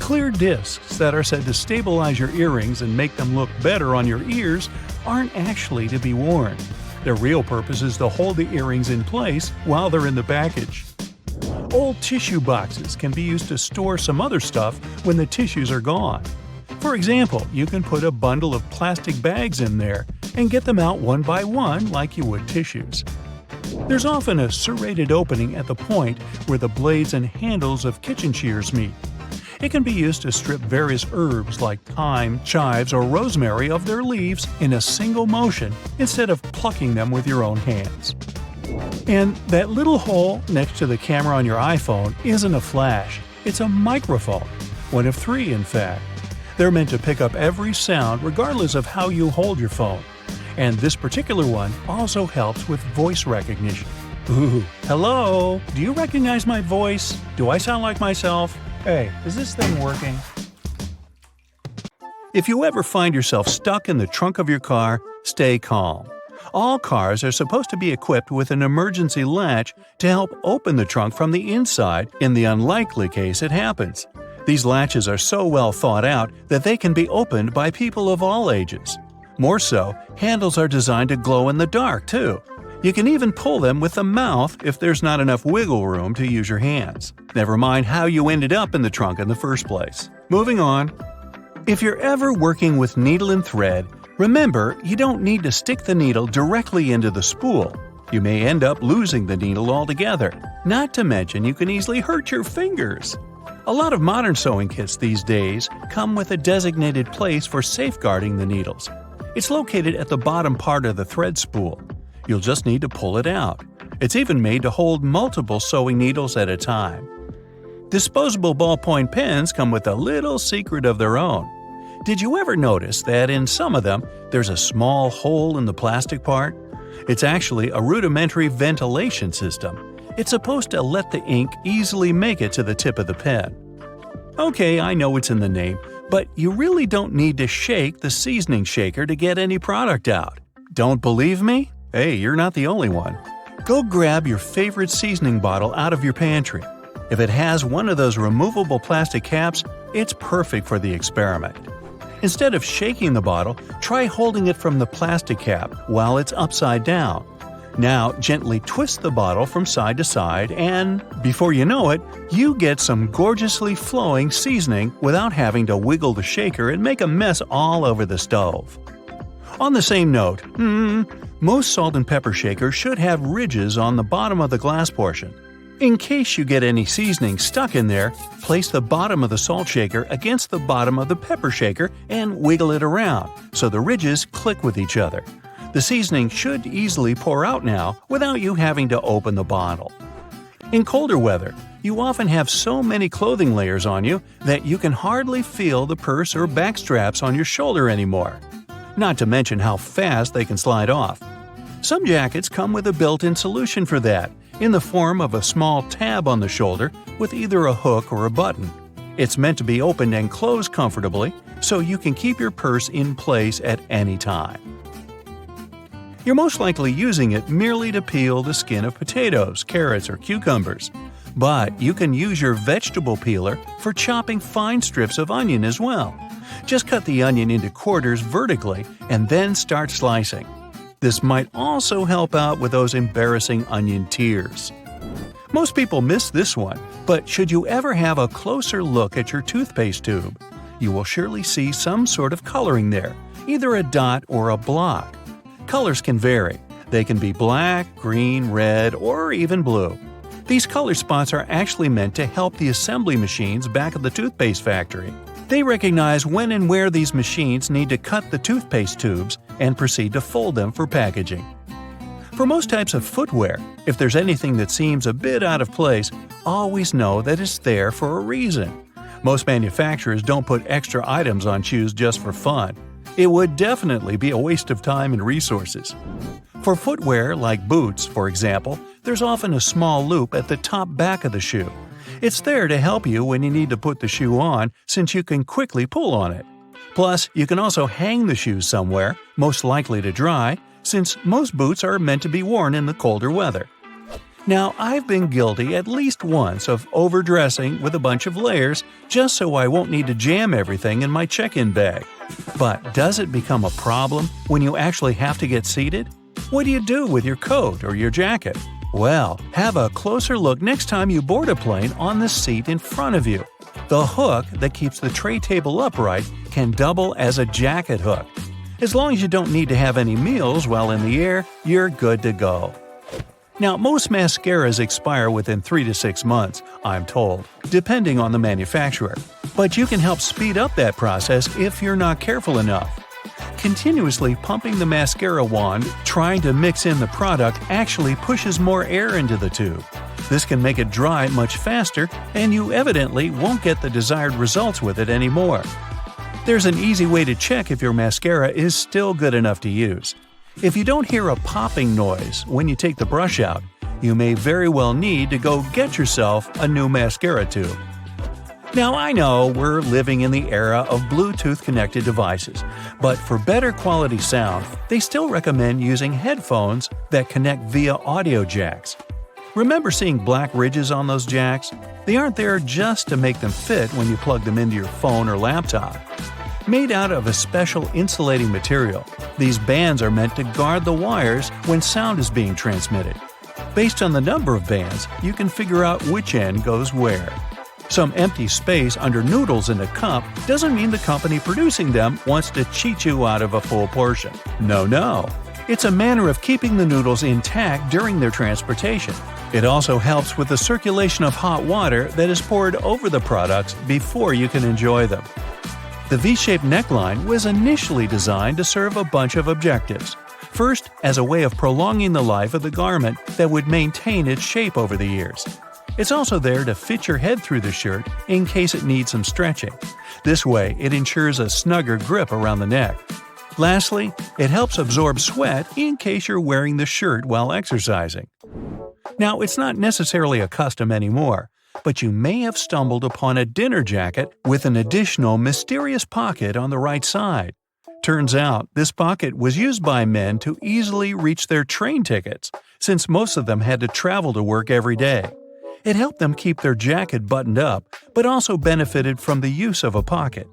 Clear discs that are said to stabilize your earrings and make them look better on your ears aren't actually to be worn. Their real purpose is to hold the earrings in place while they're in the package. Old tissue boxes can be used to store some other stuff when the tissues are gone. For example, you can put a bundle of plastic bags in there and get them out one by one like you would tissues. There's often a serrated opening at the point where the blades and handles of kitchen shears meet. It can be used to strip various herbs like thyme, chives, or rosemary of their leaves in a single motion instead of plucking them with your own hands. And that little hole next to the camera on your iPhone isn't a flash, it's a microphone. One of 3, in fact. They're meant to pick up every sound regardless of how you hold your phone. And this particular one also helps with voice recognition. Ooh, hello? Do you recognize my voice? Do I sound like myself? Hey, is this thing working? If you ever find yourself stuck in the trunk of your car, stay calm. All cars are supposed to be equipped with an emergency latch to help open the trunk from the inside in the unlikely case it happens. These latches are so well thought out that they can be opened by people of all ages. More so, handles are designed to glow in the dark, too. You can even pull them with the mouth if there's not enough wiggle room to use your hands. Never mind how you ended up in the trunk in the first place. Moving on. If you're ever working with needle and thread, remember you don't need to stick the needle directly into the spool. You may end up losing the needle altogether. Not to mention you can easily hurt your fingers. A lot of modern sewing kits these days come with a designated place for safeguarding the needles. It's located at the bottom part of the thread spool. You'll just need to pull it out. It's even made to hold multiple sewing needles at a time. Disposable ballpoint pens come with a little secret of their own. Did you ever notice that in some of them, there's a small hole in the plastic part? It's actually a rudimentary ventilation system. It's supposed to let the ink easily make it to the tip of the pen. Okay, I know it's in the name, but you really don't need to shake the seasoning shaker to get any product out. Don't believe me? Hey, you're not the only one. Go grab your favorite seasoning bottle out of your pantry. If it has one of those removable plastic caps, it's perfect for the experiment. Instead of shaking the bottle, try holding it from the plastic cap while it's upside down. Now, gently twist the bottle from side to side and, before you know it, you get some gorgeously flowing seasoning without having to wiggle the shaker and make a mess all over the stove. On the same note, most salt and pepper shakers should have ridges on the bottom of the glass portion. In case you get any seasoning stuck in there, place the bottom of the salt shaker against the bottom of the pepper shaker and wiggle it around so the ridges click with each other. The seasoning should easily pour out now without you having to open the bottle. In colder weather, you often have so many clothing layers on you that you can hardly feel the purse or back straps on your shoulder anymore. Not to mention how fast they can slide off. Some jackets come with a built-in solution for that, in the form of a small tab on the shoulder with either a hook or a button. It's meant to be opened and closed comfortably, so you can keep your purse in place at any time. You're most likely using it merely to peel the skin of potatoes, carrots, or cucumbers. But you can use your vegetable peeler for chopping fine strips of onion as well. Just cut the onion into quarters vertically and then start slicing. This might also help out with those embarrassing onion tears. Most people miss this one, but should you ever have a closer look at your toothpaste tube, you will surely see some sort of coloring there, either a dot or a block. Colors can vary. They can be black, green, red, or even blue. These color spots are actually meant to help the assembly machines back at the toothpaste factory. They recognize when and where these machines need to cut the toothpaste tubes and proceed to fold them for packaging. For most types of footwear, if there's anything that seems a bit out of place, always know that it's there for a reason. Most manufacturers don't put extra items on shoes just for fun. It would definitely be a waste of time and resources. For footwear like boots, for example, there's often a small loop at the top back of the shoe. It's there to help you when you need to put the shoe on, since you can quickly pull on it. Plus, you can also hang the shoes somewhere, most likely to dry, since most boots are meant to be worn in the colder weather. Now, I've been guilty at least once of overdressing with a bunch of layers just so I won't need to jam everything in my check-in bag. But does it become a problem when you actually have to get seated? What do you do with your coat or your jacket? Well, have a closer look next time you board a plane on the seat in front of you. The hook that keeps the tray table upright can double as a jacket hook. As long as you don't need to have any meals while in the air, you're good to go. Now, most mascaras expire within 3 to 6 months, I'm told, depending on the manufacturer. But you can help speed up that process if you're not careful enough. Continuously pumping the mascara wand, trying to mix in the product actually pushes more air into the tube. This can make it dry much faster, and you evidently won't get the desired results with it anymore. There's an easy way to check if your mascara is still good enough to use. If you don't hear a popping noise when you take the brush out, you may very well need to go get yourself a new mascara tube. Now, I know we're living in the era of Bluetooth-connected devices, but for better quality sound, they still recommend using headphones that connect via audio jacks. Remember seeing black ridges on those jacks? They aren't there just to make them fit when you plug them into your phone or laptop. Made out of a special insulating material, these bands are meant to guard the wires when sound is being transmitted. Based on the number of bands, you can figure out which end goes where. Some empty space under noodles in a cup doesn't mean the company producing them wants to cheat you out of a full portion. No. It's a manner of keeping the noodles intact during their transportation. It also helps with the circulation of hot water that is poured over the products before you can enjoy them. The V-shaped neckline was initially designed to serve a bunch of objectives. First, as a way of prolonging the life of the garment that would maintain its shape over the years. It's also there to fit your head through the shirt in case it needs some stretching. This way, it ensures a snugger grip around the neck. Lastly, it helps absorb sweat in case you're wearing the shirt while exercising. Now, it's not necessarily a custom anymore, but you may have stumbled upon a dinner jacket with an additional mysterious pocket on the right side. Turns out, this pocket was used by men to easily reach their train tickets, since most of them had to travel to work every day. It helped them keep their jacket buttoned up, but also benefited from the use of a pocket.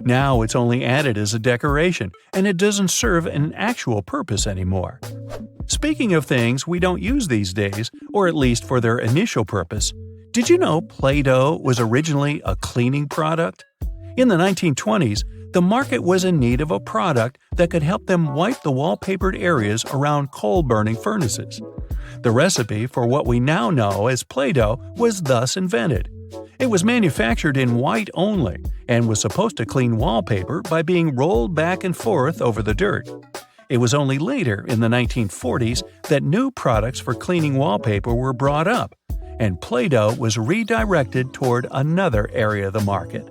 Now it's only added as a decoration, and it doesn't serve an actual purpose anymore. Speaking of things we don't use these days, or at least for their initial purpose, did you know Play-Doh was originally a cleaning product? In the 1920s, the market was in need of a product that could help them wipe the wallpapered areas around coal-burning furnaces. The recipe for what we now know as Play-Doh was thus invented. It was manufactured in white only and was supposed to clean wallpaper by being rolled back and forth over the dirt. It was only later, in the 1940s, that new products for cleaning wallpaper were brought up, and Play-Doh was redirected toward another area of the market.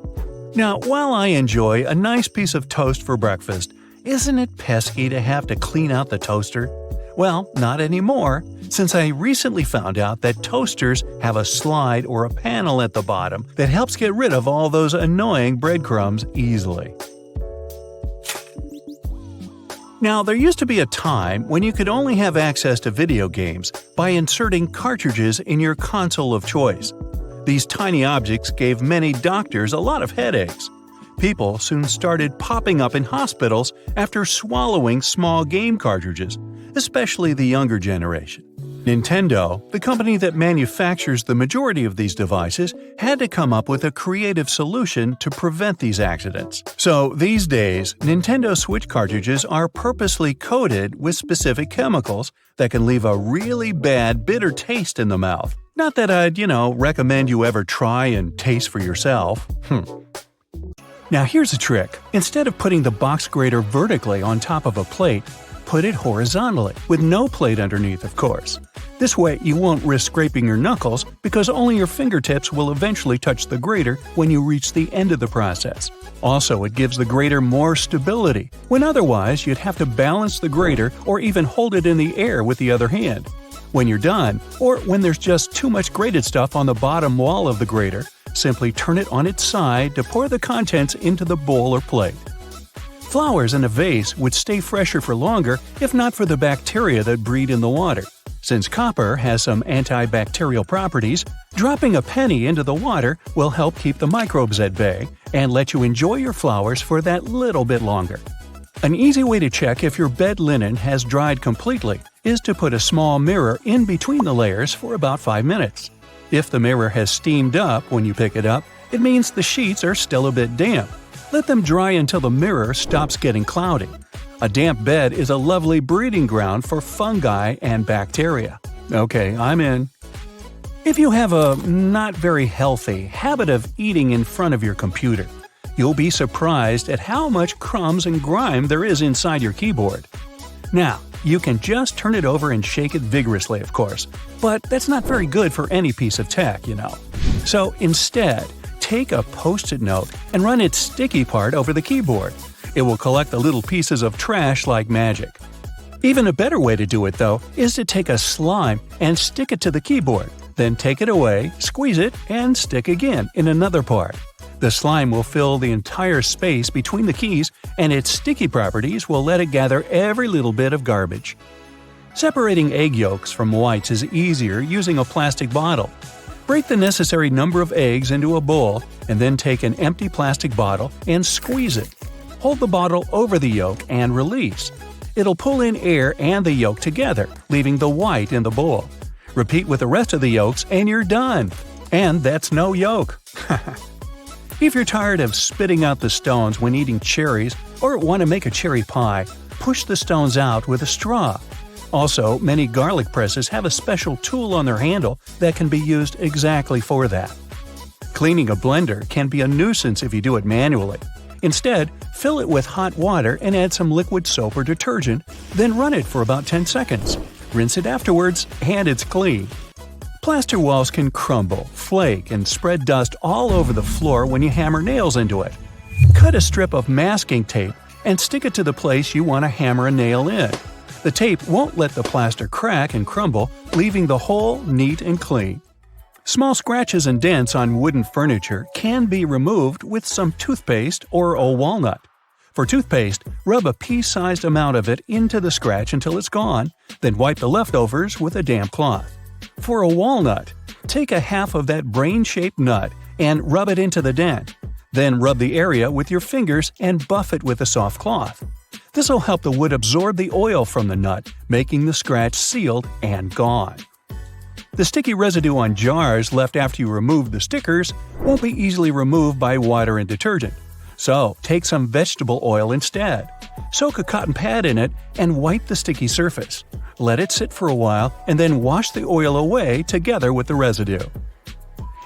Now, while I enjoy a nice piece of toast for breakfast, isn't it pesky to have to clean out the toaster? Well, not anymore, since I recently found out that toasters have a slide or a panel at the bottom that helps get rid of all those annoying breadcrumbs easily. Now, there used to be a time when you could only have access to video games by inserting cartridges in your console of choice. These tiny objects gave many doctors a lot of headaches. People soon started popping up in hospitals after swallowing small game cartridges, especially the younger generation. Nintendo, the company that manufactures the majority of these devices, had to come up with a creative solution to prevent these accidents. So these days, Nintendo Switch cartridges are purposely coated with specific chemicals that can leave a really bad, bitter taste in the mouth. Not that I'd, recommend you ever try and taste for yourself. Now here's a trick. Instead of putting the box grater vertically on top of a plate, put it horizontally, with no plate underneath, of course. This way you won't risk scraping your knuckles because only your fingertips will eventually touch the grater when you reach the end of the process. Also, it gives the grater more stability, when otherwise you'd have to balance the grater or even hold it in the air with the other hand. When you're done, or when there's just too much grated stuff on the bottom wall of the grater, simply turn it on its side to pour the contents into the bowl or plate. Flowers in a vase would stay fresher for longer if not for the bacteria that breed in the water. Since copper has some antibacterial properties, dropping a penny into the water will help keep the microbes at bay and let you enjoy your flowers for that little bit longer. An easy way to check if your bed linen has dried completely is to put a small mirror in between the layers for about 5 minutes. If the mirror has steamed up when you pick it up, it means the sheets are still a bit damp. Let them dry until the mirror stops getting cloudy. A damp bed is a lovely breeding ground for fungi and bacteria. Okay, I'm in. If you have a not very healthy habit of eating in front of your computer, you'll be surprised at how much crumbs and grime there is inside your keyboard. Now, you can just turn it over and shake it vigorously, of course, but that's not very good for any piece of tech, So instead, take a Post-it note and run its sticky part over the keyboard. It will collect the little pieces of trash like magic. Even a better way to do it, though, is to take a slime and stick it to the keyboard, then take it away, squeeze it, and stick again in another part. The slime will fill the entire space between the keys, and its sticky properties will let it gather every little bit of garbage. Separating egg yolks from whites is easier using a plastic bottle. Break the necessary number of eggs into a bowl, and then take an empty plastic bottle and squeeze it. Hold the bottle over the yolk and release. It'll pull in air and the yolk together, leaving the white in the bowl. Repeat with the rest of the yolks and you're done. And that's no yolk. If you're tired of spitting out the stones when eating cherries or want to make a cherry pie, push the stones out with a straw. Also, many garlic presses have a special tool on their handle that can be used exactly for that. Cleaning a blender can be a nuisance if you do it manually. Instead, fill it with hot water and add some liquid soap or detergent, then run it for about 10 seconds. Rinse it afterwards, and it's clean. Plaster walls can crumble, flake, and spread dust all over the floor when you hammer nails into it. Cut a strip of masking tape and stick it to the place you want to hammer a nail in. The tape won't let the plaster crack and crumble, leaving the hole neat and clean. Small scratches and dents on wooden furniture can be removed with some toothpaste or a walnut. For toothpaste, rub a pea-sized amount of it into the scratch until it's gone, then wipe the leftovers with a damp cloth. For a walnut, take a half of that brain-shaped nut and rub it into the dent. Then rub the area with your fingers and buff it with a soft cloth. This will help the wood absorb the oil from the nut, making the scratch sealed and gone. The sticky residue on jars left after you remove the stickers won't be easily removed by water and detergent. So, take some vegetable oil instead. Soak a cotton pad in it and wipe the sticky surface. Let it sit for a while and then wash the oil away together with the residue.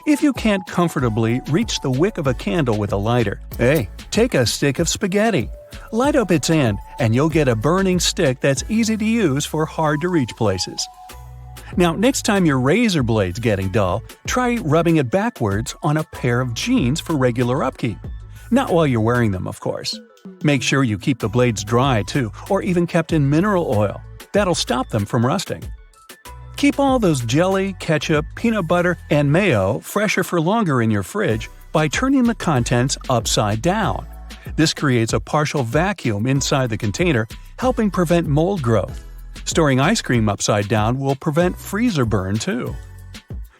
If you can't comfortably reach the wick of a candle with a lighter, hey, take a stick of spaghetti. Light up its end, and you'll get a burning stick that's easy to use for hard-to-reach places. Now, next time your razor blade's getting dull, try rubbing it backwards on a pair of jeans for regular upkeep. Not while you're wearing them, of course. Make sure you keep the blades dry, too, or even kept in mineral oil. That'll stop them from rusting. Keep all those jelly, ketchup, peanut butter, and mayo fresher for longer in your fridge by turning the contents upside down. This creates a partial vacuum inside the container, helping prevent mold growth. Storing ice cream upside down will prevent freezer burn, too.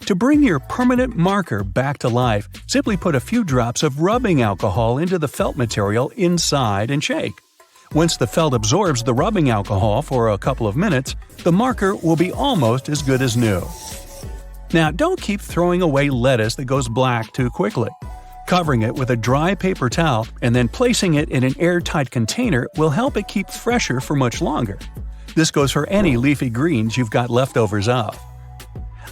To bring your permanent marker back to life, simply put a few drops of rubbing alcohol into the felt material inside and shake. Once the felt absorbs the rubbing alcohol for a couple of minutes, the marker will be almost as good as new. Now, don't keep throwing away lettuce that goes black too quickly. Covering it with a dry paper towel and then placing it in an airtight container will help it keep fresher for much longer. This goes for any leafy greens you've got leftovers of.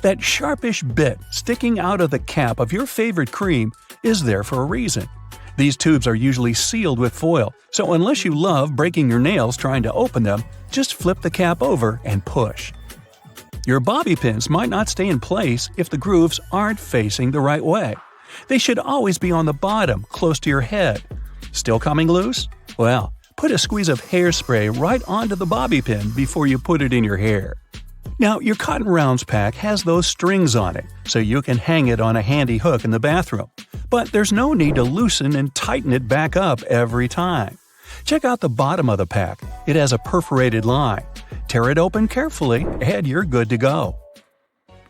That sharpish bit sticking out of the cap of your favorite cream is there for a reason. These tubes are usually sealed with foil, so unless you love breaking your nails trying to open them, just flip the cap over and push. Your bobby pins might not stay in place if the grooves aren't facing the right way. They should always be on the bottom, close to your head. Still coming loose? Well, put a squeeze of hairspray right onto the bobby pin before you put it in your hair. Now, your cotton rounds pack has those strings on it, so you can hang it on a handy hook in the bathroom. But there's no need to loosen and tighten it back up every time. Check out the bottom of the pack. It has a perforated line. Tear it open carefully, and you're good to go.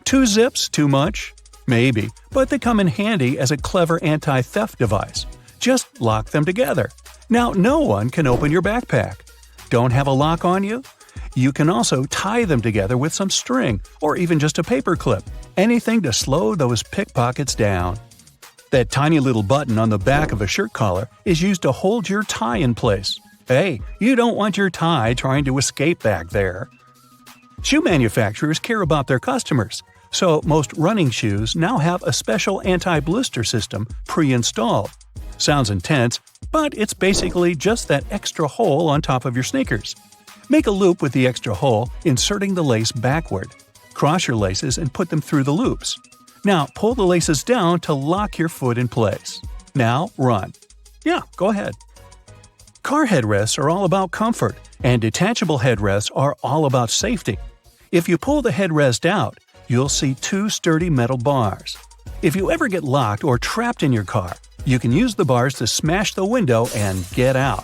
2 zips too much? Maybe, but they come in handy as a clever anti-theft device. Just lock them together. Now no one can open your backpack. Don't have a lock on you? You can also tie them together with some string, or even just a paper clip. Anything to slow those pickpockets down. That tiny little button on the back of a shirt collar is used to hold your tie in place. Hey, you don't want your tie trying to escape back there. Shoe manufacturers care about their customers, so most running shoes now have a special anti-blister system pre-installed. Sounds intense, but it's basically just that extra hole on top of your sneakers. Make a loop with the extra hole, inserting the lace backward. Cross your laces and put them through the loops. Now pull the laces down to lock your foot in place. Now run. Yeah, go ahead. Car headrests are all about comfort, and detachable headrests are all about safety. If you pull the headrest out, you'll see 2 sturdy metal bars. If you ever get locked or trapped in your car, you can use the bars to smash the window and get out.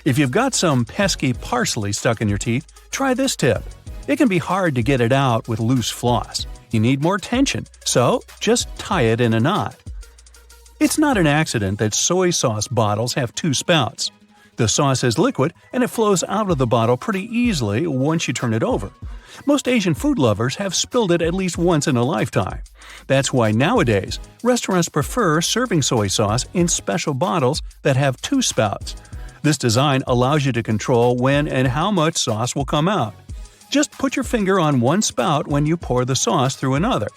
If you've got some pesky parsley stuck in your teeth, try this tip. It can be hard to get it out with loose floss. You need more tension, so just tie it in a knot. It's not an accident that soy sauce bottles have 2 spouts. The sauce is liquid and it flows out of the bottle pretty easily once you turn it over. Most Asian food lovers have spilled it at least once in a lifetime. That's why nowadays, restaurants prefer serving soy sauce in special bottles that have 2 spouts. This design allows you to control when and how much sauce will come out. Just put your finger on one spout when you pour the sauce through another.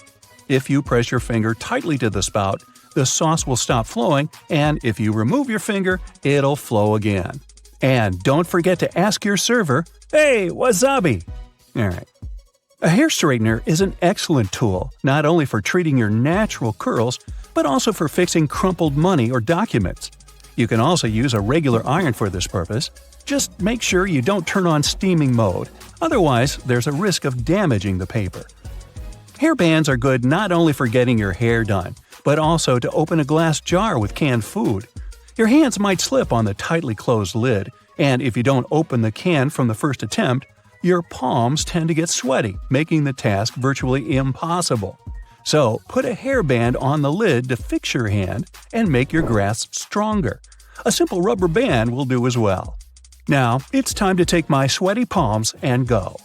If you press your finger tightly to the spout, the sauce will stop flowing, and if you remove your finger, it'll flow again. And don't forget to ask your server, "Hey, wasabi!" Alright. A hair straightener is an excellent tool, not only for treating your natural curls, but also for fixing crumpled money or documents. You can also use a regular iron for this purpose. Just make sure you don't turn on steaming mode, otherwise there's a risk of damaging the paper. Hair bands are good not only for getting your hair done, but also to open a glass jar with canned food. Your hands might slip on the tightly closed lid, and if you don't open the can from the first attempt, your palms tend to get sweaty, making the task virtually impossible. So, put a hairband on the lid to fix your hand and make your grasp stronger. A simple rubber band will do as well. Now, it's time to take my sweaty palms and go.